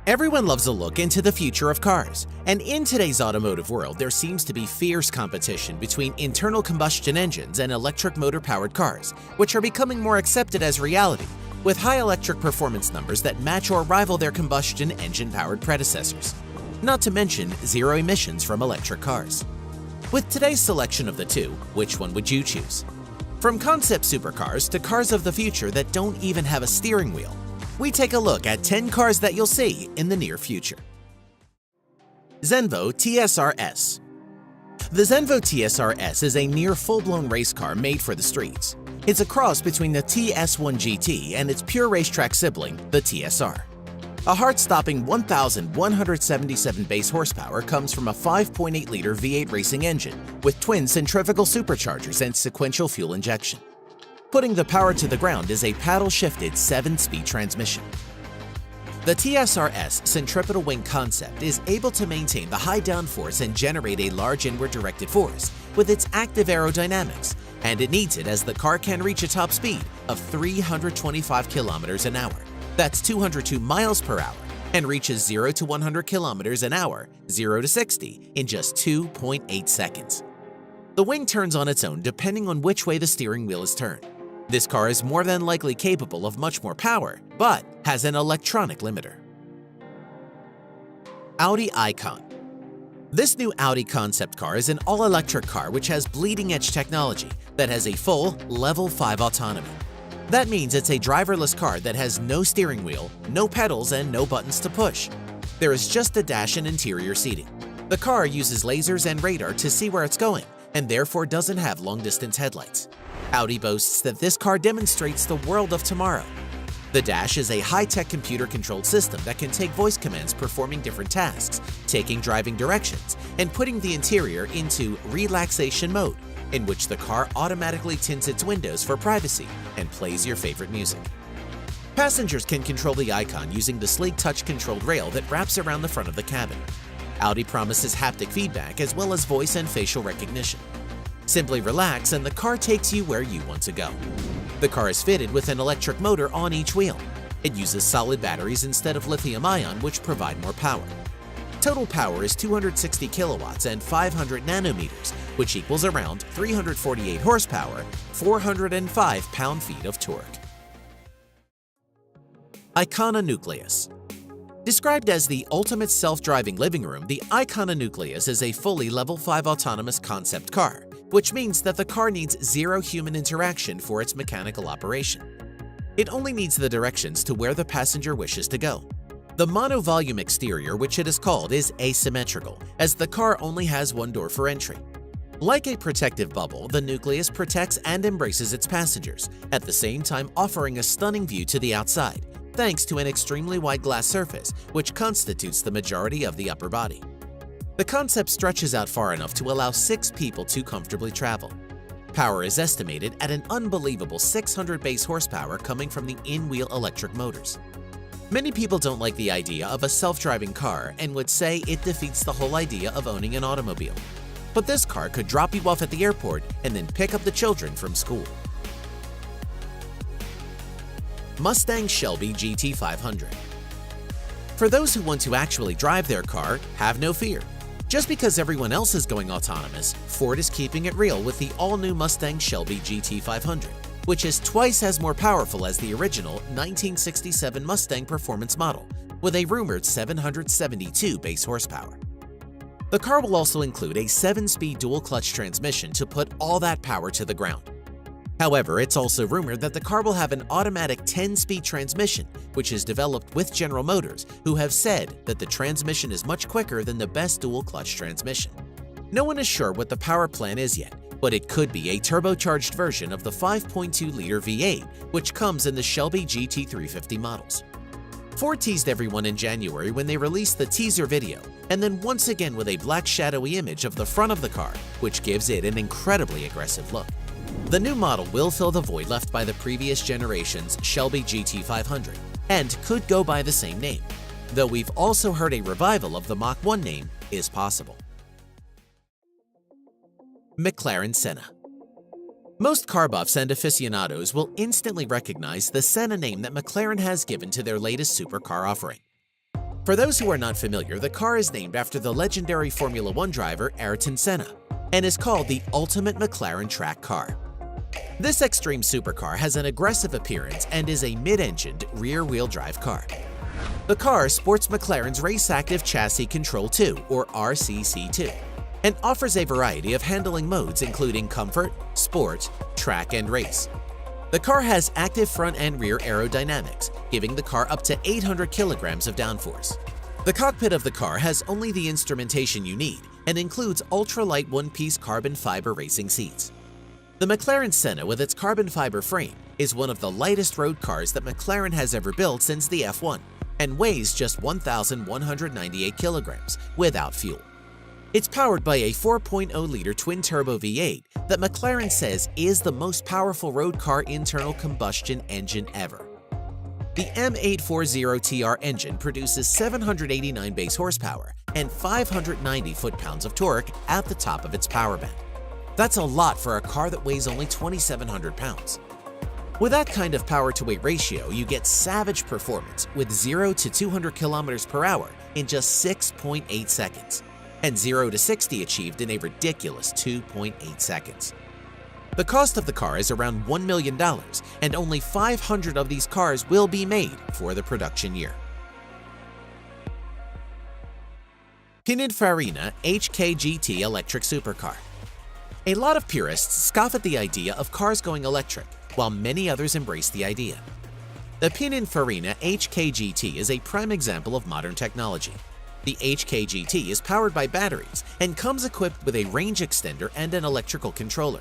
Everyone loves a look into the future of cars, and in today's automotive world, there seems to be fierce competition between internal combustion engines and electric motor-powered cars, which are becoming more accepted as reality, with high electric performance numbers that match or rival their combustion engine-powered predecessors. Not to mention zero emissions from electric cars. With today's selection of the two, which one would you choose? From concept supercars to cars of the future that don't even have a steering wheel, we take a look at 10 cars that you'll see in the near future. Zenvo TSR-S. The Zenvo TSR-S is a near full-blown race car made for the streets. It's a cross between the TS1 GT and its pure racetrack sibling, the TSR. A heart-stopping 1,177 base horsepower comes from a 5.8-liter V8 racing engine with twin centrifugal superchargers and sequential fuel injection. Putting the power to the ground is a paddle-shifted 7-speed transmission. The TSR-S centripetal wing concept is able to maintain the high downforce and generate a large inward-directed force with its active aerodynamics, and it needs it as the car can reach a top speed of 325 kilometers an hour. That's 202 miles per hour, and reaches 0 to 100 kilometers an hour, 0 to 60, in just 2.8 seconds. The wing turns on its own depending on which way the steering wheel is turned. This car is more than likely capable of much more power, but has an electronic limiter. Audi Aicon. This new Audi concept car is an all-electric car which has bleeding-edge technology that has a full Level 5 autonomy. That means it's a driverless car that has no steering wheel, no pedals, and no buttons to push. There is just a dash and interior seating. The car uses lasers and radar to see where it's going, and therefore doesn't have long-distance headlights. Audi boasts that this car demonstrates the world of tomorrow. The dash is a high-tech computer-controlled system that can take voice commands performing different tasks, taking driving directions, and putting the interior into relaxation mode, in which the car automatically tints its windows for privacy and plays your favorite music. Passengers can control the Icon using the sleek touch-controlled rail that wraps around the front of the cabin. Audi promises haptic feedback as well as voice and facial recognition. Simply relax and the car takes you where you want to go. The car is fitted with an electric motor on each wheel. It uses solid batteries instead of lithium-ion, which provide more power. Total power is 260 kilowatts and 500 nanometers, which equals around 348 horsepower, 405 pound-feet of torque. Icona Nucleus. Described as the ultimate self-driving living room, the Icona Nucleus is a fully Level 5 autonomous concept car, which means that the car needs zero human interaction for its mechanical operation. It only needs the directions to where the passenger wishes to go. The monovolume exterior, which it is called, is asymmetrical, as the car only has one door for entry. Like a protective bubble, the Nucleus protects and embraces its passengers, at the same time offering a stunning view to the outside, thanks to an extremely wide glass surface, which constitutes the majority of the upper body. The concept stretches out far enough to allow 6 people to comfortably travel. Power is estimated at an unbelievable 600 base horsepower coming from the in-wheel electric motors. Many people don't like the idea of a self-driving car and would say it defeats the whole idea of owning an automobile. But this car could drop you off at the airport and then pick up the children from school. Mustang Shelby GT500. For those who want to actually drive their car, have no fear. Just because everyone else is going autonomous, Ford is keeping it real with the all-new Mustang Shelby GT500, which is twice as more powerful as the original 1967 Mustang performance model, with a rumored 772 base horsepower. The car will also include a 7-speed dual-clutch transmission to put all that power to the ground. However, it's also rumored that the car will have an automatic 10-speed transmission, which is developed with General Motors, who have said that the transmission is much quicker than the best dual-clutch transmission. No one is sure what the power plan is yet, but it could be a turbocharged version of the 5.2-liter V8, which comes in the Shelby GT350 models. Ford teased everyone in January when they released the teaser video, and then once again with a black shadowy image of the front of the car, which gives it an incredibly aggressive look. The new model will fill the void left by the previous generation's Shelby GT500 and could go by the same name, though we've also heard a revival of the Mach 1 name is possible. McLaren Senna. Most car buffs and aficionados will instantly recognize the Senna name that McLaren has given to their latest supercar offering. For those who are not familiar, the car is named after the legendary Formula One driver Ayrton Senna and is called the ultimate McLaren track car. This extreme supercar has an aggressive appearance and is a mid-engined, rear-wheel drive car. The car sports McLaren's Race-Active Chassis Control 2, or RCC2, and offers a variety of handling modes including comfort, sport, track, and race. The car has active front and rear aerodynamics, giving the car up to 800 kilograms of downforce. The cockpit of the car has only the instrumentation you need and includes ultra-light one-piece carbon fiber racing seats. The McLaren Senna with its carbon fiber frame is one of the lightest road cars that McLaren has ever built since the F1 and weighs just 1,198 kilograms without fuel. It's powered by a 4.0-liter twin-turbo V8 that McLaren says is the most powerful road car internal combustion engine ever. The M840TR engine produces 789 base horsepower and 590 foot-pounds of torque at the top of its power band. That's a lot for a car that weighs only 2,700 pounds. With that kind of power-to-weight ratio, you get savage performance with 0 to 200 kilometers per hour in just 6.8 seconds. And 0 to 60 achieved in a ridiculous 2.8 seconds. The cost of the car is around $1 million, and only 500 of these cars will be made for the production year. Pininfarina HK GT electric supercar. A lot of purists scoff at the idea of cars going electric, while many others embrace the idea. The Pininfarina HK GT is a prime example of modern technology. The HK GT is powered by batteries and comes equipped with a range extender and an electrical controller.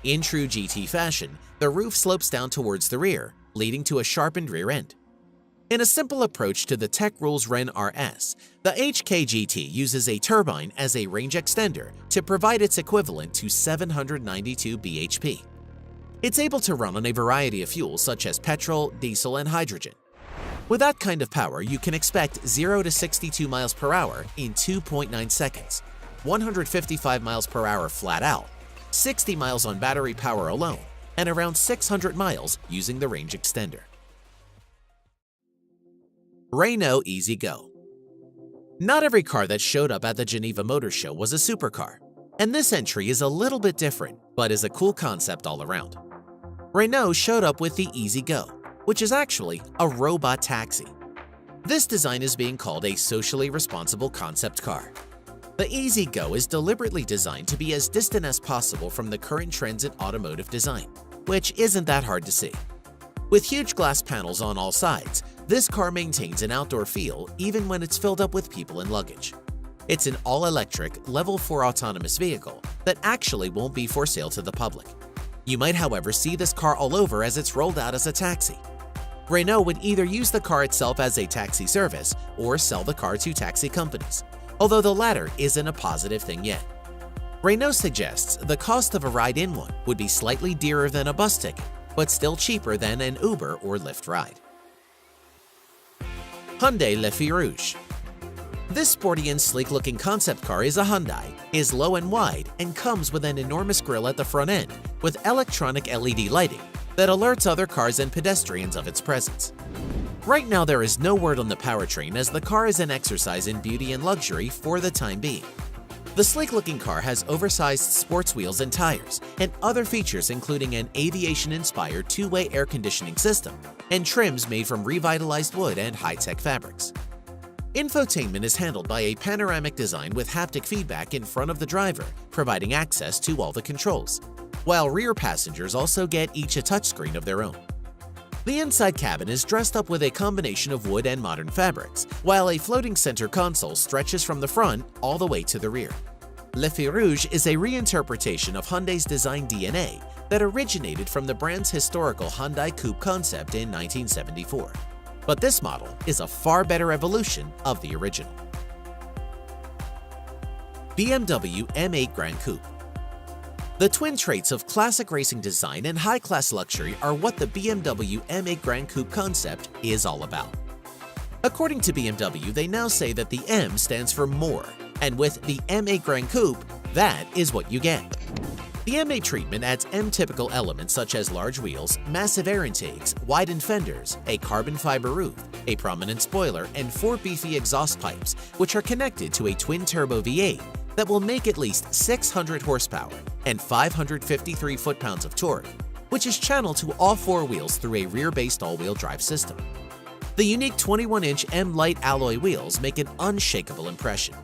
In true GT fashion, the roof slopes down towards the rear, leading to a sharpened rear end. In a simple approach to the Tech Rules Ren RS, the HK GT uses a turbine as a range extender to provide its equivalent to 792 bhp. It's able to run on a variety of fuels such as petrol, diesel, and hydrogen. With that kind of power, you can expect 0 to 62 miles per hour in 2.9 seconds, 155 miles per hour flat out, 60 miles on battery power alone, and around 600 miles using the range extender. Renault EZ-GO. Not every car that showed up at the Geneva Motor Show was a supercar, and this entry is a little bit different, but is a cool concept all around. Renault showed up with the EZ-GO, which is actually a robot taxi. This design is being called a socially responsible concept car. The EZ-GO is deliberately designed to be as distant as possible from the current trends in automotive design, which isn't that hard to see. With huge glass panels on all sides, this car maintains an outdoor feel even when it's filled up with people and luggage. It's an all-electric, Level 4 autonomous vehicle that actually won't be for sale to the public. You might, however, see this car all over as it's rolled out as a taxi. Renault would either use the car itself as a taxi service or sell the car to taxi companies, although the latter isn't a positive thing yet. Renault suggests the cost of a ride in one would be slightly dearer than a bus ticket, but still cheaper than an Uber or Lyft ride. Hyundai Le Fil Rouge. This sporty and sleek-looking concept car is a Hyundai, is low and wide, and comes with an enormous grille at the front end with electronic LED lighting that alerts other cars and pedestrians of its presence. Right now, there is no word on the powertrain as the car is an exercise in beauty and luxury for the time being. The sleek-looking car has oversized sports wheels and tires, and other features including an aviation-inspired two-way air conditioning system and trims made from revitalized wood and high-tech fabrics. Infotainment is handled by a panoramic design with haptic feedback in front of the driver, providing access to all the controls, while rear passengers also get each a touchscreen of their own. The inside cabin is dressed up with a combination of wood and modern fabrics, while a floating center console stretches from the front all the way to the rear. Le Fil Rouge is a reinterpretation of Hyundai's design DNA that originated from the brand's historical Hyundai Coupe concept in 1974. But this model is a far better evolution of the original. BMW M8 Gran Coupe. The twin traits of classic racing design and high-class luxury are what the BMW M8 Gran Coupe concept is all about. According to BMW, they now say that the M stands for more, and with the M8 Gran Coupe, that is what you get. The M8 treatment adds M-typical elements such as large wheels, massive air intakes, widened fenders, a carbon fiber roof, a prominent spoiler, and 4 beefy exhaust pipes, which are connected to a twin-turbo V8 that will make at least 600 horsepower and 553 foot-pounds of torque, which is channeled to all 4 wheels through a rear-based all-wheel drive system. The unique 21-inch M-Lite alloy wheels make an unshakable impression.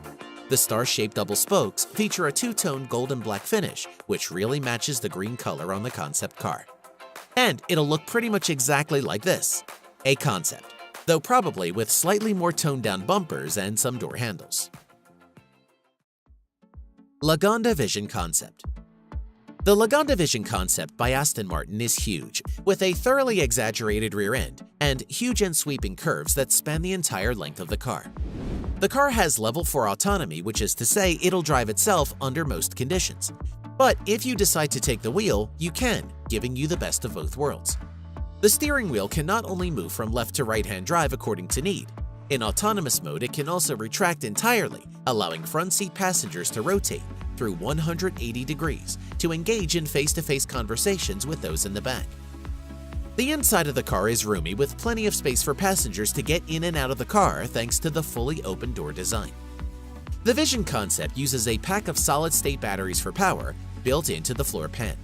The star-shaped double spokes feature a two-tone gold and black finish, which really matches the green color on the concept car. And it'll look pretty much exactly like this, a concept, though probably with slightly more toned-down bumpers and some door handles. Lagonda Vision Concept. The Lagonda Vision concept by Aston Martin is huge, with a thoroughly exaggerated rear end and huge and sweeping curves that span the entire length of the car. The car has level 4 autonomy, which is to say it'll drive itself under most conditions. But if you decide to take the wheel, you can, giving you the best of both worlds. The steering wheel can not only move from left to right-hand drive according to need. In autonomous mode, it can also retract entirely, allowing front seat passengers to rotate through 180 degrees to engage in face-to-face conversations with those in the back. The inside of the car is roomy with plenty of space for passengers to get in and out of the car thanks to the fully open door design. The Vision concept uses a pack of solid-state batteries for power built into the floor pan.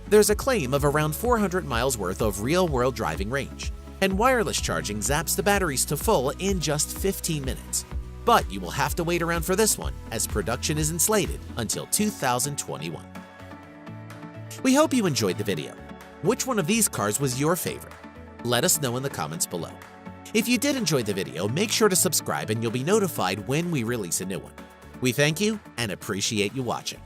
There's a claim of around 400 miles worth of real-world driving range, and wireless charging zaps the batteries to full in just 15 minutes. But you will have to wait around for this one, as production isn't slated until 2021. We hope you enjoyed the video. Which one of these cars was your favorite? Let us know in the comments below. If you did enjoy the video, make sure to subscribe and you'll be notified when we release a new one. We thank you and appreciate you watching.